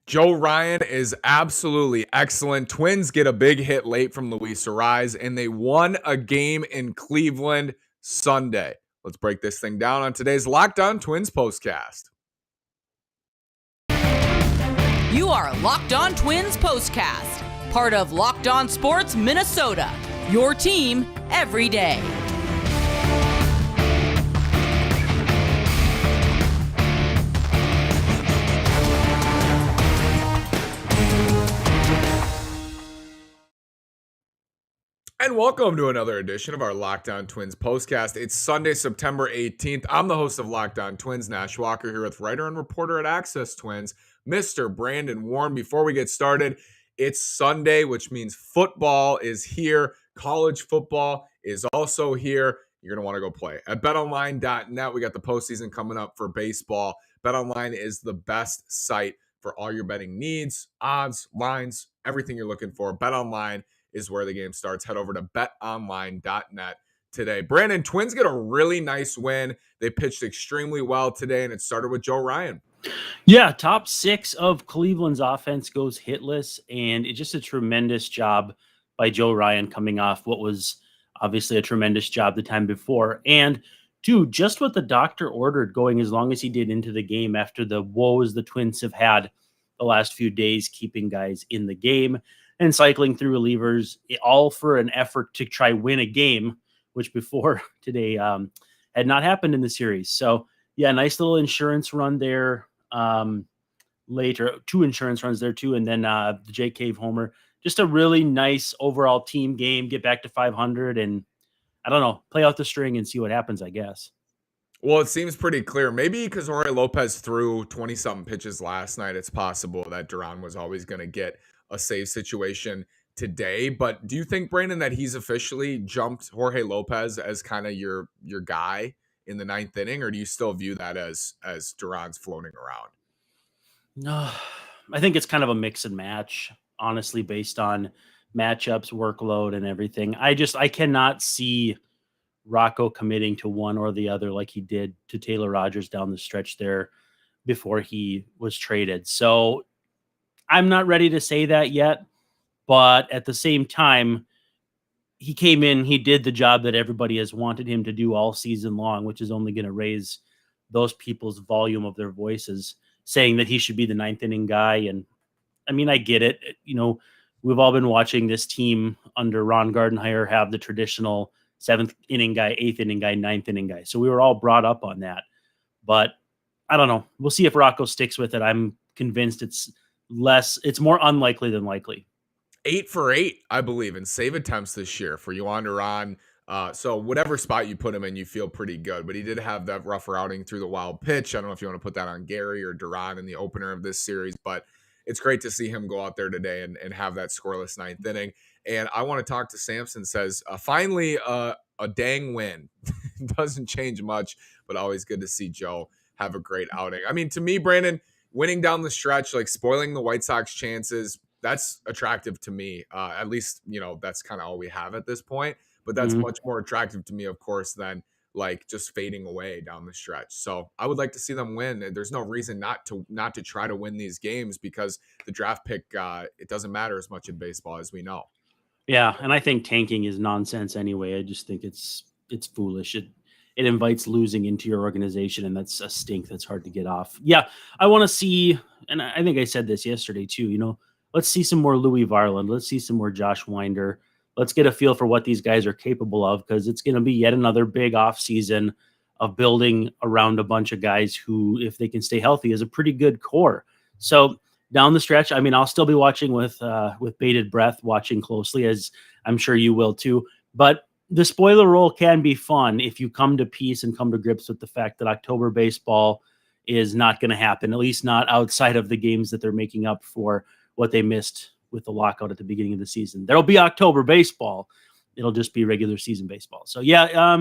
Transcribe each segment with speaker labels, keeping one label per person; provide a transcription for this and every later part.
Speaker 1: Joe Ryan is absolutely excellent. Twins get a big hit late from Luis Arraez, and they won a game in Cleveland Sunday. Let's break this thing down on today's Locked On Twins postcast.
Speaker 2: You are Locked On Twins postcast, part of Locked On Sports Minnesota, your team every day.
Speaker 1: And welcome to another edition of our Locked On Twins postcast. It's Sunday, September 18th. I'm the host of Locked On Twins, Nash Walker, here with writer and reporter at Access Twins, Mr. Brandon Warren. Before we get started, it's Sunday, which means football is here. College football is also here. You're going to want to go play. At betonline.net, we got the postseason coming up for baseball. BetOnline is the best site for all your betting needs, odds, lines, everything you're looking for. BetOnline is where the game starts. Head over to betonline.net today. Brandon, Twins get a really nice win. They pitched extremely well today, and it started with Joe Ryan.
Speaker 3: Yeah, top six of Cleveland's offense goes hitless, and it's just a tremendous job by Joe Ryan coming off what was obviously a tremendous job the time before. And, dude, just what the doctor ordered going as long as he did into the game after the woes the Twins have had the last few days, keeping guys in the game and cycling through relievers, all for an effort to try win a game, which before today had not happened in the series. So, yeah, nice little insurance run there later. Two insurance runs there, too, and then the Jake Cave homer. Just a really nice overall team game, get back to 500, and, I don't know, play out the string and see what happens, I guess.
Speaker 1: Well, it seems pretty clear. Maybe because Jorge Lopez threw 20-something pitches last night, it's possible that Durán was always going to get a save situation today. But do you think, Brandon, that he's officially jumped Jorge Lopez as kind of your guy in the ninth inning, or do you still view that as Durán's floating around?
Speaker 3: No, I think it's kind of a mix and match, honestly, based on matchups, workload, and everything. I cannot see Rocco committing to one or the other like he did to Taylor Rogers down the stretch there before he was traded. So I'm not ready to say that yet, but at the same time, he came in, he did the job that everybody has wanted him to do all season long, which is only going to raise those people's volume of their voices, saying that he should be the ninth inning guy. And I mean, I get it. You know, we've all been watching this team under Ron Gardenhire have the traditional seventh inning guy, eighth inning guy, ninth inning guy. So we were all brought up on that, but I don't know. We'll see if Rocco sticks with it. I'm convinced it's more unlikely than likely.
Speaker 1: 8 for 8, I believe, in save attempts this year for Jhoan Durán. So whatever spot you put him in, you feel pretty good. But he did have that rougher outing through the wild pitch. I don't know if you want to put that on Gary or Durán in the opener of this series, but it's great to see him go out there today and have that scoreless ninth inning. And I want to talk to Samson. Says, finally, a dang win. Doesn't change much, but always good to see Joe have a great outing. I mean, to me, Brandon, winning down the stretch, like spoiling the White Sox chances, that's attractive to me. At least, you know, that's kind of all we have at this point. But that's much more attractive to me, of course, than like just fading away down the stretch. So I would like to see them win. And there's no reason not to try to win these games because the draft pick, it doesn't matter as much in baseball as we know.
Speaker 3: Yeah, and I think tanking is nonsense anyway. I just think it's foolish. It invites losing into your organization, and that's a stink that's hard to get off. Yeah, I want to see, and I think I said this yesterday too, you know, let's see some more Louis Varland. Let's see some more Josh Winder. Let's get a feel for what these guys are capable of, because it's going to be yet another big offseason of building around a bunch of guys who, if they can stay healthy, is a pretty good core. So down the stretch, I mean, I'll still be watching with bated breath, watching closely, as I'm sure you will too. But the spoiler role can be fun if you come to peace and come to grips with the fact that October baseball is not going to happen, at least not outside of the games that they're making up for what they missed with the lockout at the beginning of the season. There'll be October baseball. It'll just be regular season baseball. So yeah,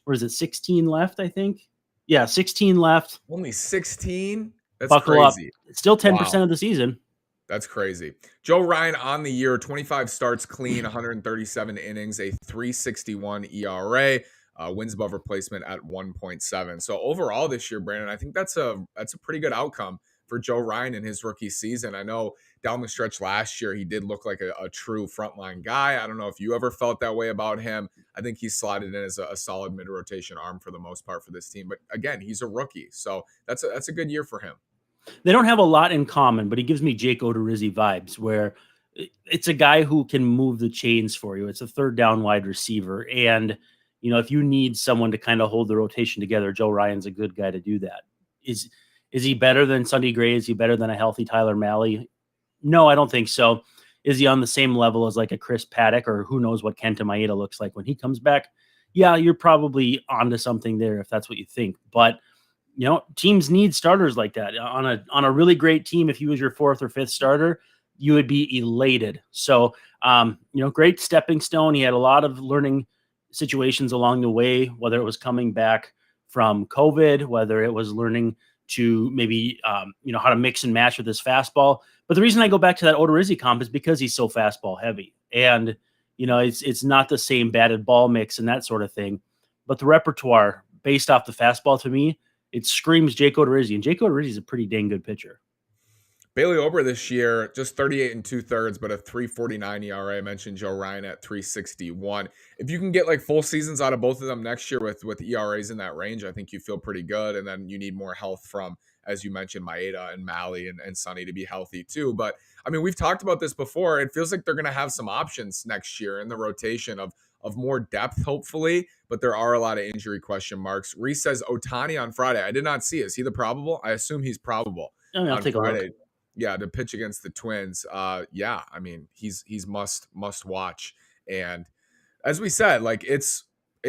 Speaker 3: where is it? 16 left, I think. Yeah, 16 left.
Speaker 1: Only 16? That's
Speaker 3: Buckle
Speaker 1: crazy.
Speaker 3: Up. It's still 10% of the season.
Speaker 1: That's crazy. Joe Ryan on the year, 25 starts clean, 137 innings, a 3.61 ERA, wins above replacement at 1.7. So overall this year, Brandon, I think that's a pretty good outcome for Joe Ryan in his rookie season. I know down the stretch last year, he did look like a true frontline guy. I don't know if you ever felt that way about him. I think he's slotted in as a solid mid-rotation arm for the most part for this team. But again, he's a rookie. So that's a good year for him.
Speaker 3: They don't have a lot in common, but he gives me Jake Odorizzi vibes, where it's a guy who can move the chains for you. It's a third down wide receiver. And, if you need someone to kind of hold the rotation together, Joe Ryan's a good guy to do that. Is he better than Sunday Gray? Is he better than a healthy Tyler Malley? No, I don't think so. Is he on the same level as like a Chris Paddock, or who knows what Kenta Maeda looks like when he comes back? Yeah, you're probably onto something there if that's what you think. But teams need starters like that. On a really great team, if he was your fourth or fifth starter, you would be elated. So, great stepping stone. He had a lot of learning situations along the way, whether it was coming back from COVID, whether it was learning to maybe, how to mix and match with his fastball. But the reason I go back to that Odorizzi comp is because he's so fastball heavy. And, it's not the same batted ball mix and that sort of thing. But the repertoire based off the fastball, to me, it screams Jake Odorizzi. And Jake Odorizzi is a pretty dang good pitcher.
Speaker 1: Bailey Ober this year, just 38 2/3, but a 3.49 ERA. I mentioned Joe Ryan at 3.61. If you can get like full seasons out of both of them next year with ERAs in that range, I think you feel pretty good. And then you need more health from, as you mentioned, Maeda and Malley and Sonny to be healthy too. But I mean, we've talked about this before. It feels like they're going to have some options next year in the rotation of more depth, hopefully, but there are a lot of injury question marks. Reese says Ohtani on Friday. I did not see. Is he the probable? I assume he's probable.
Speaker 3: I'll take
Speaker 1: Friday.
Speaker 3: a look.
Speaker 1: Yeah, to pitch against the Twins. Yeah, I mean, he's must watch. And as we said, like it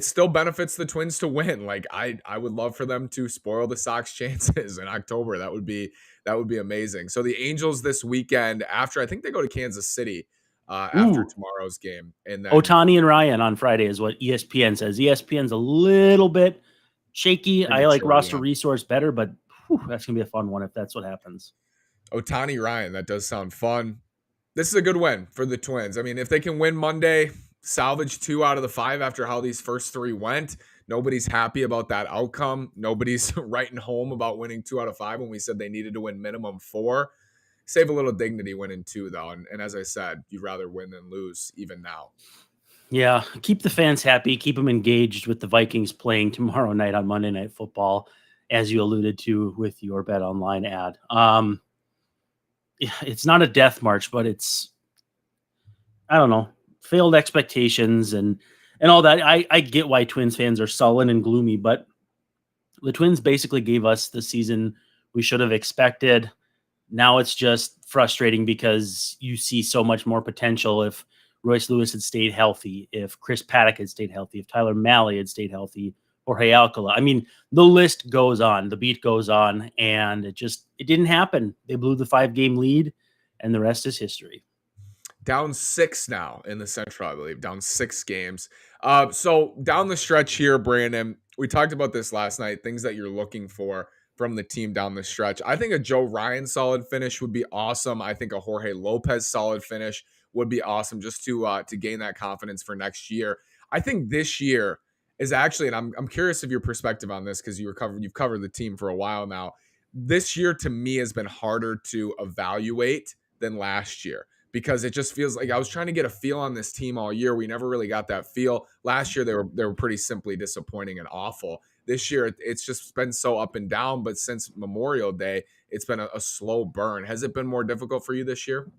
Speaker 1: still benefits the Twins to win. Like I would love for them to spoil the Sox chances in October. That would be amazing. So the Angels this weekend, after I think they go to Kansas City after tomorrow's game. And then
Speaker 3: Ohtani and Ryan on Friday is what ESPN says. ESPN's a little bit shaky. I like roster resource better, but that's gonna be a fun one if that's what happens.
Speaker 1: Ohtani Ryan, that does sound fun. This is a good win for the Twins. I mean, if they can win Monday, salvage 2 out of the 5 after how these first 3 went, nobody's happy about that outcome. Nobody's writing home about winning 2 out of 5 when we said they needed to win minimum 4. Save a little dignity winning 2, though. And as I said, you'd rather win than lose even now.
Speaker 3: Yeah, keep the fans happy. Keep them engaged with the Vikings playing tomorrow night on Monday Night Football, as you alluded to with your Bet Online ad. It's not a death march, but it's, I don't know, failed expectations and all that. I get why Twins fans are sullen and gloomy, but the Twins basically gave us the season we should have expected. Now it's just frustrating because you see so much more potential if Royce Lewis had stayed healthy, if Chris Paddock had stayed healthy, if Tyler Malley had stayed healthy, Jorge Alcala. I mean, the list goes on, the beat goes on, and it didn't happen. They blew the 5-game lead, and the rest is history.
Speaker 1: Down 6 now in the Central, I believe. Down 6 games. So down the stretch here, Brandon, we talked about this last night, things that you're looking for from the team down the stretch. I think a Joe Ryan solid finish would be awesome. I think a Jorge Lopez solid finish would be awesome just to gain that confidence for next year. I think this year is actually, and I'm curious of your perspective on this because you've covered the team for a while now. This year to me has been harder to evaluate than last year because it just feels like I was trying to get a feel on this team all year. We never really got that feel. Last year they were pretty simply disappointing and awful. This year it's just been so up and down, but since Memorial Day, it's been a slow burn. Has it been more difficult for you this year?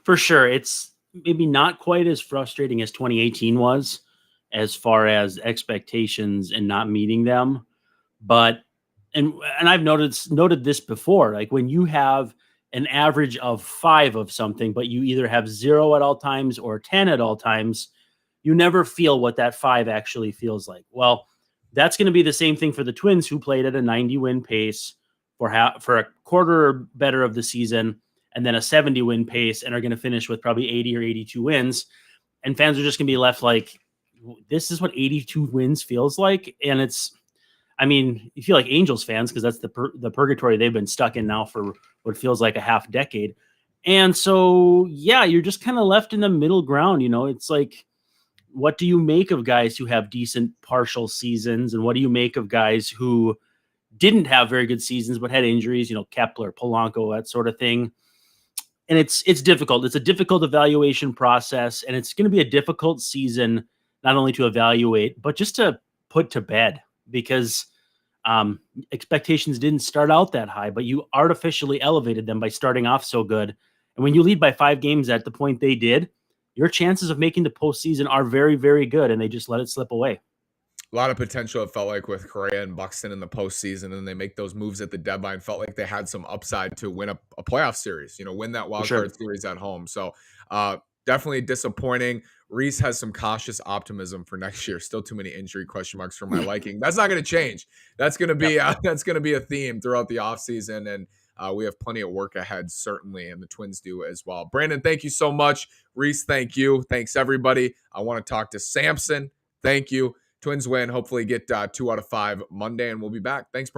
Speaker 3: For sure. It's maybe not quite as frustrating as 2018 was, as far as expectations and not meeting them. But, and I've noted this before, like when you have an average of 5 of something, but you either have 0 at all times or 10 at all times, you never feel what that 5 actually feels like. Well, that's going to be the same thing for the Twins, who played at a 90-win pace for a quarter or better of the season, and then a 70-win pace, and are going to finish with probably 80 or 82 wins. And fans are just going to be left like, this is what 82 wins feels like. And you feel like Angels fans, because that's the purgatory they've been stuck in now for what feels like a half decade. And so, yeah, you're just kind of left in the middle ground. It's like, what do you make of guys who have decent partial seasons? And what do you make of guys who didn't have very good seasons, but had injuries, Kepler, Polanco, that sort of thing. And it's difficult. It's a difficult evaluation process, and it's going to be a difficult season, not only to evaluate, but just to put to bed, because expectations didn't start out that high, but you artificially elevated them by starting off so good. And when you lead by 5 games at the point they did, your chances of making the postseason are very, very good, and they just let it slip away.
Speaker 1: A lot of potential, it felt like, with Correa and Buxton in the postseason, and they make those moves at the deadline. Felt like they had some upside to win a playoff series, win that wild card series at home. So definitely disappointing. Reese has some cautious optimism for next year. Still too many injury question marks for my liking. That's not going to change. That's going to be a theme throughout the offseason, and we have plenty of work ahead, certainly, and the Twins do as well. Brandon, thank you so much. Reese, thank you. Thanks, everybody. I want to talk to Samson. Thank you. Twins win. Hopefully get 2 out of 5 Monday, and we'll be back. Thanks.